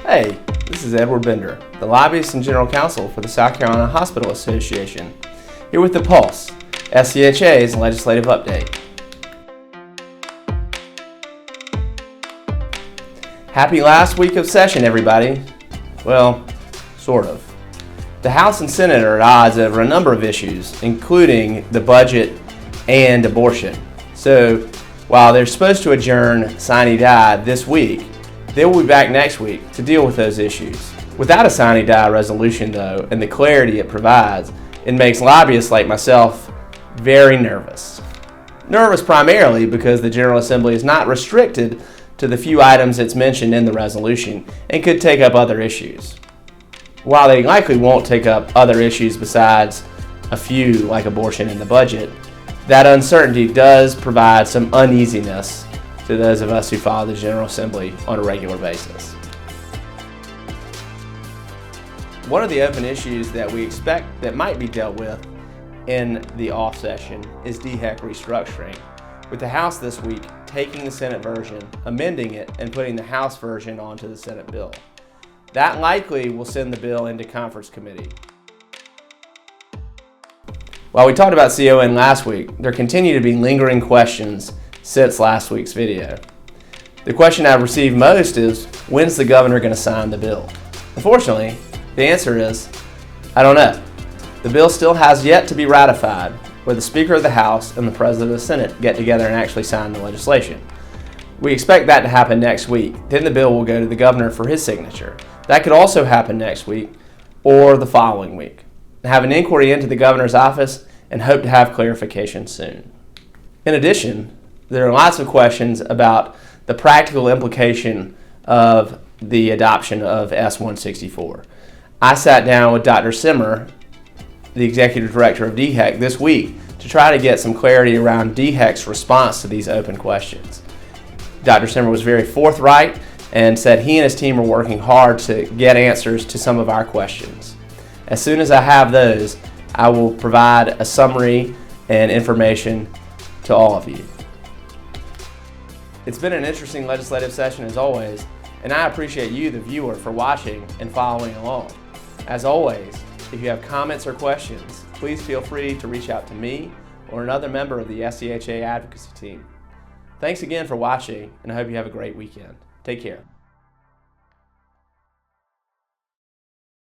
Hey, this is Edward Bender, the lobbyist and general counsel for the South Carolina Hospital Association, here with The Pulse, SCHA's legislative update. Happy last week of session, everybody. Well, sort of. The House and Senate are at odds over a number of issues, including the budget and abortion. So, while they're supposed to adjourn sine die this week, they will be back next week to deal with those issues. Without a sine die resolution, though, and the clarity it provides, it makes lobbyists like myself very nervous. Nervous primarily because the General Assembly is not restricted to the few items it's mentioned in the resolution and could take up other issues. While they likely won't take up other issues besides a few like abortion in the budget, that uncertainty does provide some uneasiness to those of us who follow the General Assembly on a regular basis. One of the open issues that we expect that might be dealt with in the off session is DHEC restructuring, with the House this week taking the Senate version, amending it, and putting the House version onto the Senate bill. That likely will send the bill into conference committee. While we talked about CON last week, there continue to be lingering questions since last week's video. The question I've received most is, when's the governor going to sign the bill? Unfortunately, the answer is, I don't know. The bill still has yet to be ratified, where the Speaker of the House and the President of the Senate get together and actually sign the legislation. We expect that to happen next week. Then the bill will go to the governor for his signature. That could also happen next week or the following week. I have an inquiry into the governor's office and hope to have clarification soon. In addition, there are lots of questions about the practical implication of the adoption of S-164. I sat down with Dr. Simmer, the executive director of DHEC, this week to try to get some clarity around DHEC's response to these open questions. Dr. Simmer was very forthright and said he and his team are working hard to get answers to some of our questions. As soon as I have those, I will provide a summary and information to all of you. It's been an interesting legislative session as always, and I appreciate you, the viewer, for watching and following along. As always, if you have comments or questions, please feel free to reach out to me or another member of the SCHA advocacy team. Thanks again for watching, and I hope you have a great weekend. Take care.